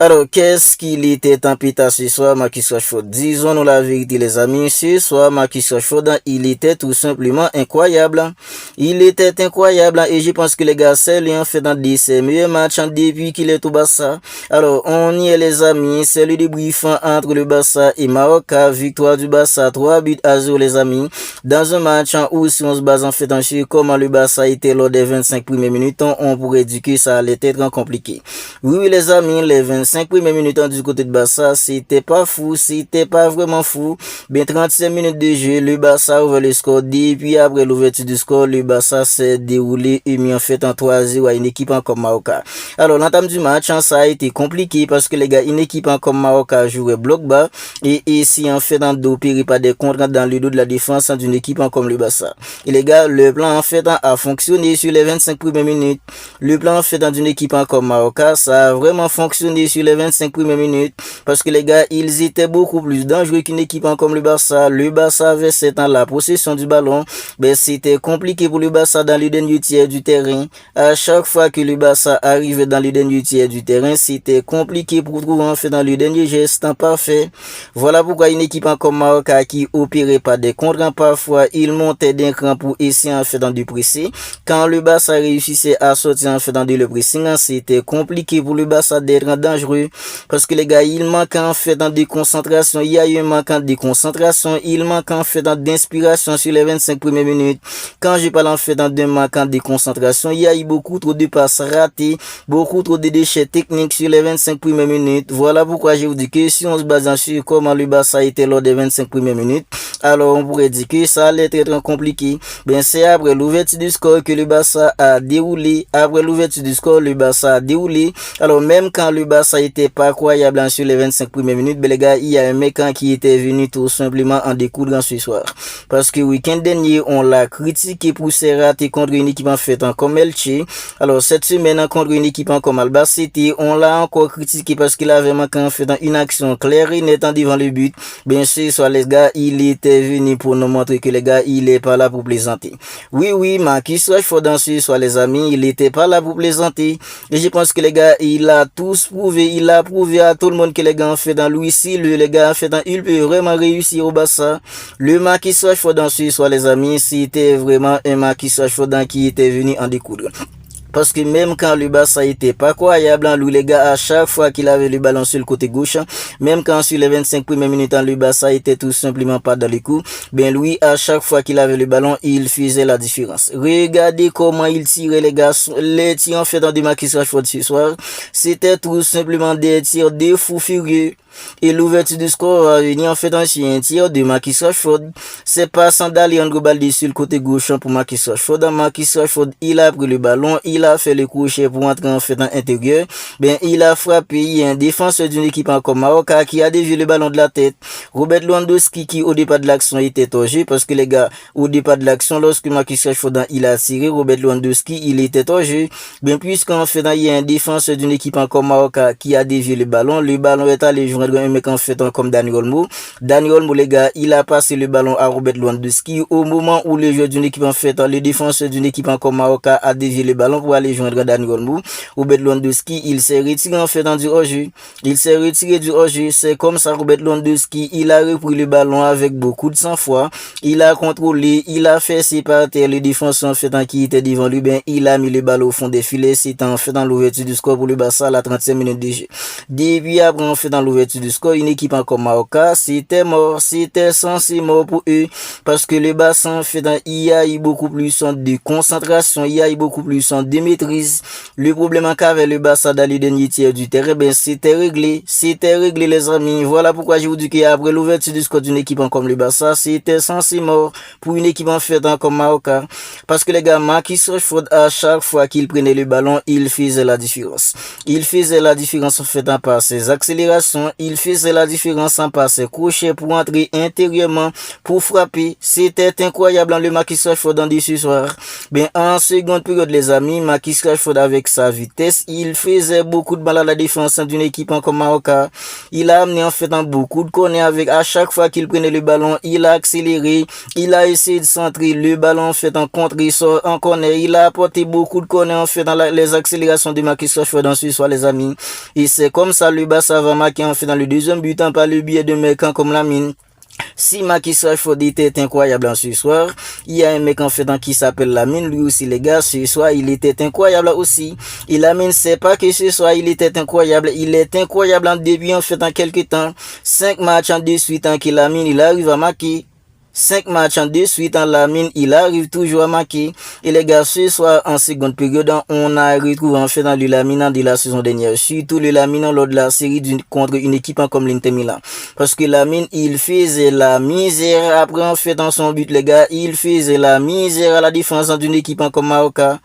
Alors, qu'est-ce qu'il était en pita ce soir, Marcus Rashford? Disons-nous la vérité, les amis. Ce soir, Marcus Rashford, il était tout simplement incroyable. Il était incroyable et je pense que les gars, c'est lui en fait dans ses meilleurs matchs depuis qu'il est au Barça. Alors, on y est, les amis. C'est le débriefant entre le Barça et Maroc. Victoire du Barça, 3-0, les amis. Dans un match où, si on se base en fait sur comment le Barça était lors des 25 premières minutes, on pourrait dire que ça allait être compliqué. Oui, les amis, les 25 premières minutes du côté de Barça, c'était pas fou, c'était pas vraiment fou. Bien 35 minutes de jeu, le Barça ouvre le score. Depuis après l'ouverture du score, le Barça s'est déroulé et mis en fait en 3-0 à une équipe comme Maroc. Alors, l'entame du match, ça a été compliqué parce que les gars, une équipe comme Maroc a joué bloc bas et ici en fait d'opérer pas des contres dans le dos de la défense d'une équipe comme le Barça. Et les gars, le plan en fait a fonctionné sur les 25 premières minutes. Le plan en fait d'une équipe comme Maroc, ça a vraiment fonctionné sur les 25 premières minutes parce que les gars, ils étaient beaucoup plus dangereux qu'une équipe comme le Barça. Le Barça avait cette temps la possession du ballon, mais c'était compliqué pour le Barça dans le dernier tiers du terrain. À chaque fois que le Barça arrivait dans le dernier tiers du terrain, c'était compliqué pour trouver en fait dans le dernier geste parfait. Voilà pourquoi une équipe comme Maroc qui opérait pas des contres, parfois il montait d'un cran pour essayer en fait dans du pressing. Quand le Barça réussissait à sortir en fait dans le pressing, c'était compliqué pour le Barça d'être dangereux parce que les gars, il manque en fait dans des concentrations, il y a eu un manque de concentration, il manque en fait dans d'inspiration sur les 25 premières minutes. Quand je parle en fait dans d'un manque de concentration, il y a eu beaucoup trop de passes ratées, beaucoup trop de déchets techniques sur les 25 premières minutes. Voilà pourquoi je vous dis que si on se base sur comment le Barça était lors des 25 premières minutes, alors on pourrait dire que ça allait être compliqué. Ben c'est après l'ouverture du score que le Barça a déroulé. Après l'ouverture du score, le Barça a déroulé. Alors même quand le Barça était pas croyable sur les 25 premières minutes, ben les gars, il y a un mec qui était venu tout simplement en découdre ce soir. Parce que week-end dernier, on l'a critiqué pour ses ratés contre une équipe en fait comme Elche. Alors cette semaine contre une équipe comme Alba City, on l'a encore critiqué parce qu'il avait manqué en fait une action claire et nette devant le but. Bien sûr, soit les gars, il était venu pour nous montrer que les gars, il est pas là pour plaisanter. Oui, Marcus Rashford dans ce soit les amis, il était pas là pour plaisanter. Et je pense que les gars, il a tous prouvé, il a prouvé à tout le monde que les gars ont fait dans Louis Silve, les gars ont fait dans, il peut vraiment réussir au Barça. Le Marcus Rashford dans ce soit les amis, c'était vraiment un Marcus Rashford qui était venu en découdre. Parce que même quand le Barça était pas croyable, lui les gars, à chaque fois qu'il avait le ballon sur le côté gauche, même quand sur les 25 premières minutes, le Barça était tout simplement pas dans les coups, ben lui, à chaque fois qu'il avait le ballon, il faisait la différence. Regardez comment il tirait les gars, les tirs en fait dans des Marcus Rashford ce soir, c'était tout simplement des tirs de fou furieux. Et l'ouverture du score a venu en fait un tir de Marcus Rashford. C'est pas sans Leandro Balde sur le côté gauche pour Marcus Rashford. Marcus Rashford, il a pris le ballon, il a fait le crochet pour entrer en fait en intérieur. Ben, il a frappé. Il y a un défenseur d'une équipe comme Maroc qui a dévié le ballon de la tête. Robert Lewandowski qui au départ de l'action était hors jeu parce que les gars, au départ de l'action, lorsque Marcus Rashford il a tiré, Robert Lewandowski il était hors jeu. Ben, puisqu'en fait il y a un défenseur d'une équipe comme Maroc qui a dévié le ballon est allé jouer un mec en fait comme Dani Olmo. Dani Olmo les gars, il a passé le ballon à Robert Lewandowski au moment où le joueur d'une équipe en fait, le défenseur d'une équipe comme Maroc a dévié le ballon pour aller joindre Dani Olmo. Robert Lewandowski, il s'est retiré en fait dans du hors-jeu. Il s'est retiré du hors-jeu. C'est comme ça Robert Lewandowski, il a repris le ballon avec beaucoup de sang-froid. Il a contrôlé, il a fait séparer le défenseur en fait qui était devant lui. Ben, il a mis le ballon au fond des filets. C'était en fait dans l'ouverture du score pour le Barça à la 35 minutes de jeu. Depuis après en fait dans l'ouverture du score, une équipe comme Maroc, c'était mort, c'était censé mort pour eux parce que le Barça en fait il y a eu beaucoup plus de concentration, il y a eu beaucoup plus de maîtrise. Le problème qu'avait le Barça dans les derniers tiers du terrain, ben c'était réglé les amis. Voilà pourquoi je vous dis qu'après l'ouverture du score d'une équipe comme le Barça, c'était censé mort pour une équipe en fait comme Maroc parce que les gars, Marcus Rashford à chaque fois qu'il prenait le ballon, il faisait la différence. Il faisait la différence en fait par ses accélérations, il faisait la différence en par ses crochets pour entrer intérieurement, pour frapper. C'était incroyable le Marcus Rashford dans ce soir. Ben, en seconde période, les amis, Marcus Rashford avec sa vitesse, il faisait beaucoup de mal à la défense d'une équipe comme Maroca. Il a amené en fait beaucoup de corners avec à chaque fois qu'il prenait le ballon, il a accéléré, il a essayé de centrer le ballon en fait en contre, il sort en corner, il a apporté beaucoup de corners en fait dans les accélérations de Marcus Rashford dans ce soir les amis. Et c'est comme ça le Barça va marquer en fait dans le deuxième but par le biais de mecs comme Lamine. Si Marcus Rashford était incroyable en ce soir, il y a un mec en fait qui s'appelle Lamine, lui aussi les gars, ce soir il était incroyable aussi. Et Lamine sait pas que ce soir il était incroyable, il est incroyable en début en fait en quelques temps. 5 matchs en de suite en que Lamine il arrive à marquer. 5 matchs en de suite en Lamine, il arrive toujours à marquer. Et les gars, ce soir, en seconde période, on a retrouvé en fait dans le Lamine de la saison dernière. Surtout le Lamine lors de la série contre une équipe comme l'Inter Milan. Parce que Lamine, il faisait la misère après en fait dans son but, les gars. Il faisait la misère à la défense d'une équipe comme Maroca.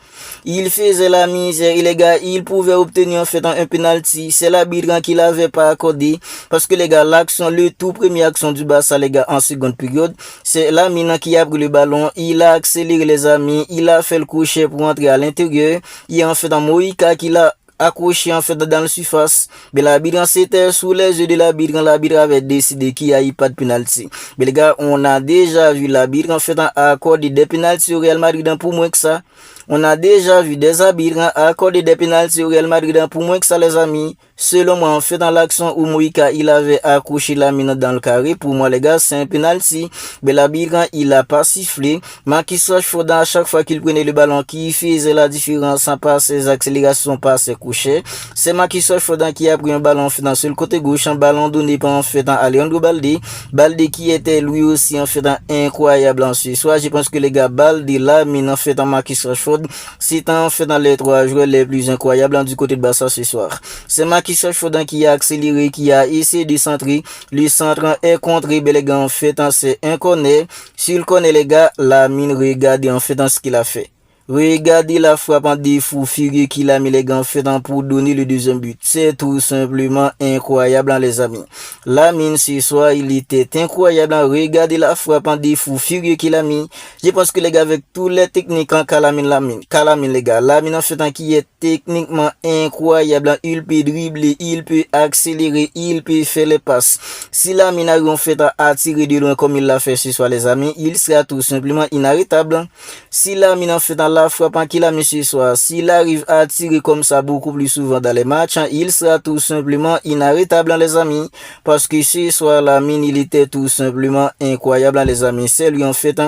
Il faisait la misère. Et les gars, il pouvait obtenir en fait un penalty. C'est l'arbitre qui l'avait pas accordé. Parce que les gars, l'action, le tout premier action du Barça, les gars, en seconde période, c'est Lamine qui a pris le ballon, il a accéléré les amis, il a fait le crochet pour entrer à l'intérieur. Il y a en fait un Moïka qui l'a accroché en fait dans la surface. Mais l'arbitre c'était sous les yeux de l'arbitre, l'arbitre avait décidé qu'il n'y a eu pas de penalty. Mais les gars, on a déjà vu l'arbitre en fait accorder des penalties au Real Madrid pour moins que ça. On a déjà vu des arbitres accorder des penalties au Real Madrid pour moins que ça les amis. Selon moi, en fait, dans l'action où Moïka, il avait accroché Lamine dans le carré, pour moi, les gars, c'est un penalty. Mais l'arbitre, il a pas sifflé. Marcus Rashford, à chaque fois qu'il prenait le ballon, qui faisait la différence par ses accélérations, par ses couchers. C'est Marcus Rashford qui a pris un ballon, en fait, dans le côté gauche, un ballon donné par, en fait, à Leandro Balde. Balde qui était, lui aussi, en fait, incroyable en ce soir. Je pense que les gars, Balde, Lamine, en fait, en Marcus Rashford, c'est en fait, dans les 3 joueurs les plus incroyables, du côté de Barça ce soir. C'est Marcus Rashford qui a accéléré, qui a essayé de centrer. Le centre est contré, les gars, en fait, c'est un corner. S'il connaît les gars, Lamine, regardez en fait ce qu'il a fait. Regardez la frappe en défaut furieux qu'il a mis les gars en fait pour donner le deuxième but. C'est tout simplement incroyable les amis. Lamine ce soir il était incroyable. Regardez la frappe en défaut furieux qu'il a mis. Je pense que les gars avec tous les techniques en Lamine les gars. Lamine en fait qui est techniquement incroyable. Il peut dribbler, il peut accélérer, il peut faire les passes. Si Lamine a en fait à tirer de loin comme il l'a fait ce soir les amis, il sera tout simplement inarrêtable. Si Lamine en fait la frappe qu'il a mis ce soir, s'il arrive à tirer comme ça beaucoup plus souvent dans les matchs, il sera tout simplement inarrêtable les amis, parce que ce soir Lamine il était tout simplement incroyable les amis. C'est lui en fait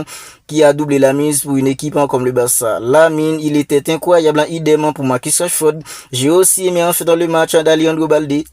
qui a doublé la mise pour une équipe comme le Barça. Lamine il était incroyable, idéalement pour Marcus Rashford. J'ai aussi aimé en fait dans le match d'Aleandro Balde.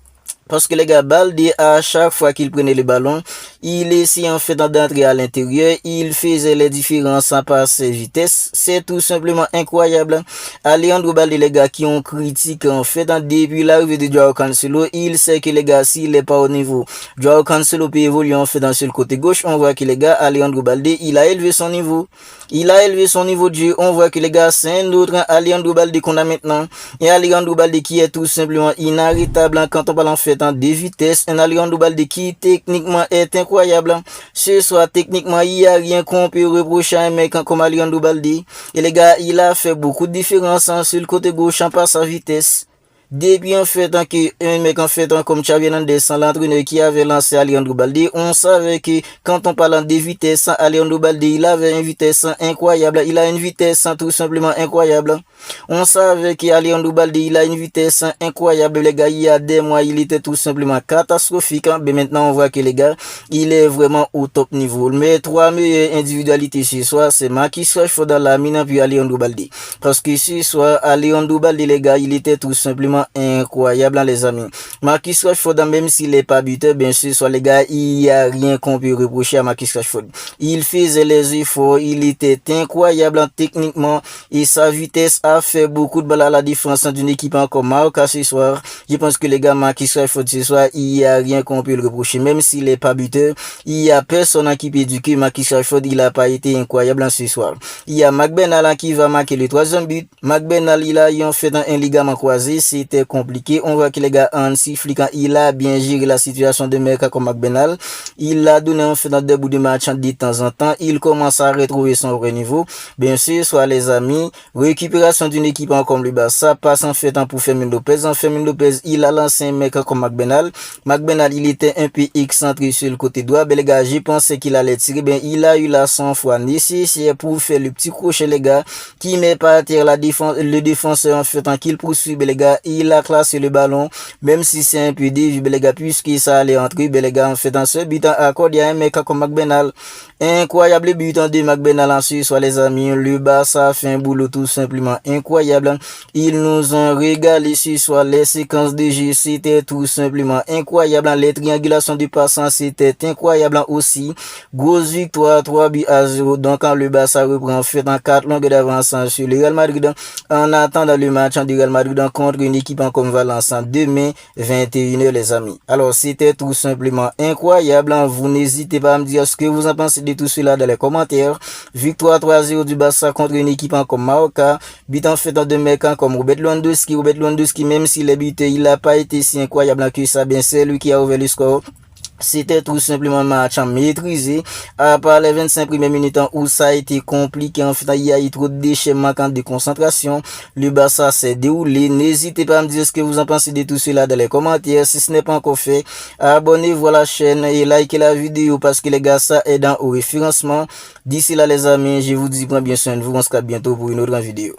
Parce que les gars, Balde, à chaque fois qu'il prenait le ballon, il essayait en fait d'entrer à l'intérieur, il faisait les différences par ses vitesses. C'est tout simplement incroyable. Alejandro Balde, les gars, qui ont critiqué en fait depuis l'arrivée de Joao Cancelo, il sait que les gars, s'il n'est pas au niveau, Joao Cancelo peut évoluer en fait dans le côté gauche. On voit que les gars, Alejandro Balde, il a élevé son niveau. Il a élevé son niveau de jeu. On voit que les gars, c'est un autre Alejandro Balde qu'on a maintenant. Et Alejandro Balde qui est tout simplement inarrêtable quand on parle en fait de vitesse. Un Alejandro Balde qui techniquement est incroyable. Ce soir, techniquement, il n'y a rien qu'on peut reprocher à un mec comme Alejandro Balde. Et les gars, il a fait beaucoup de différence sur le côté gauche par sa vitesse. Depuis en fait un mec en fait comme Xavi Hernandez, l'entraîneur qui avait lancé Alejandro Balde, on savait que quand on parle de vitesse, Alejandro Balde il avait une vitesse incroyable, il a une vitesse tout simplement incroyable. On savait que Alejandro Balde il a une vitesse incroyable les gars, il y a des mois il était tout simplement catastrophique, mais maintenant on voit que les gars, il est vraiment au top niveau. Mes 3 meilleures individualités ce soir, c'est Marcus Rashford, Lamine puis Alejandro Balde. Parce que ce soir, Alejandro Balde les gars, il était tout simplement incroyable les amis. Marcus Rashford, même s'il n'est pas buteur, bien sûr, soit les gars, il n'y a rien qu'on peut reprocher à Marcus Rashford. Il faisait les efforts, il était incroyable techniquement et sa vitesse a fait beaucoup de balles à la défense d'une équipe comme Maroca ce soir. Je pense que les gars, Marcus Rashford ce soir, il n'y a rien qu'on peut le reprocher. Même s'il n'est pas buteur, il n'y a personne qui peut éduquer Marcus Rashford, il n'a pas été incroyable ce soir. Il y a McBurney qui va marquer le 3e but. McBurney, il a en fait un ligament croisé, c'est c'était compliqué. On voit que les gars, Hansi Flick, il a bien géré la situation de mec comme McBenal. Il a donné un fait dans des bouts de match de temps en temps. Il commence à retrouver son vrai niveau. Bien sûr, soit les amis, récupération d'une équipe comme le Barça, passe en fait pour Fermin Lopez. Fermin Lopez, il a lancé un mec comme McBenal. McBenal, il était un peu excentré sur le côté droit. Ben les gars, j'ai pensé qu'il allait tirer. Ben il a eu la 100 fois nécessaire pour faire le petit crochet les gars, qui met par terre le défenseur en fait qu'il poursuit ben les gars, il a classé le ballon, même si c'est un peu dévié ben les gars, puisque ça allait entrer ben les gars, en fait dans ce but à accord, il y a un mec comme McBenal. Incroyable but de McBenal ensuite, soit les amis, le Barça fait un boulot tout simplement incroyable. Ils nous ont régalé sur soit les séquences de jeu, c'était tout simplement incroyable. Les triangulations du passant, c'était incroyable aussi. Grosse victoire 3-0. Donc quand le Barça reprend en fait en 4 longues d'avance sur le Real Madrid, en attendant le match du Real Madrid contre une équipe comme Valence demain 21h les amis. Alors c'était tout simplement incroyable. Vous n'hésitez pas à me dire ce que vous en pensez de tout cela dans les commentaires. Victoire 3-0 du Barça contre une équipe comme Mallorca. But en fait de mecs comme Robert Lewandowski, même si les buts il n'a pas été si incroyable que ça, bien c'est lui qui a ouvert le score. C'était tout simplement un match maîtrisé. À part les 25 premières minutes où ça a été compliqué, en fait, il y a eu trop de déchets manquants de concentration. Le Barça s'est déroulé. N'hésitez pas à me dire ce que vous en pensez de tout cela dans les commentaires. Si ce n'est pas encore fait, abonnez-vous à la chaîne et likez la vidéo parce que les gars, ça aide au référencement. D'ici là, les amis, je vous dis prends bien soin de vous. On se capte bientôt pour une autre vidéo.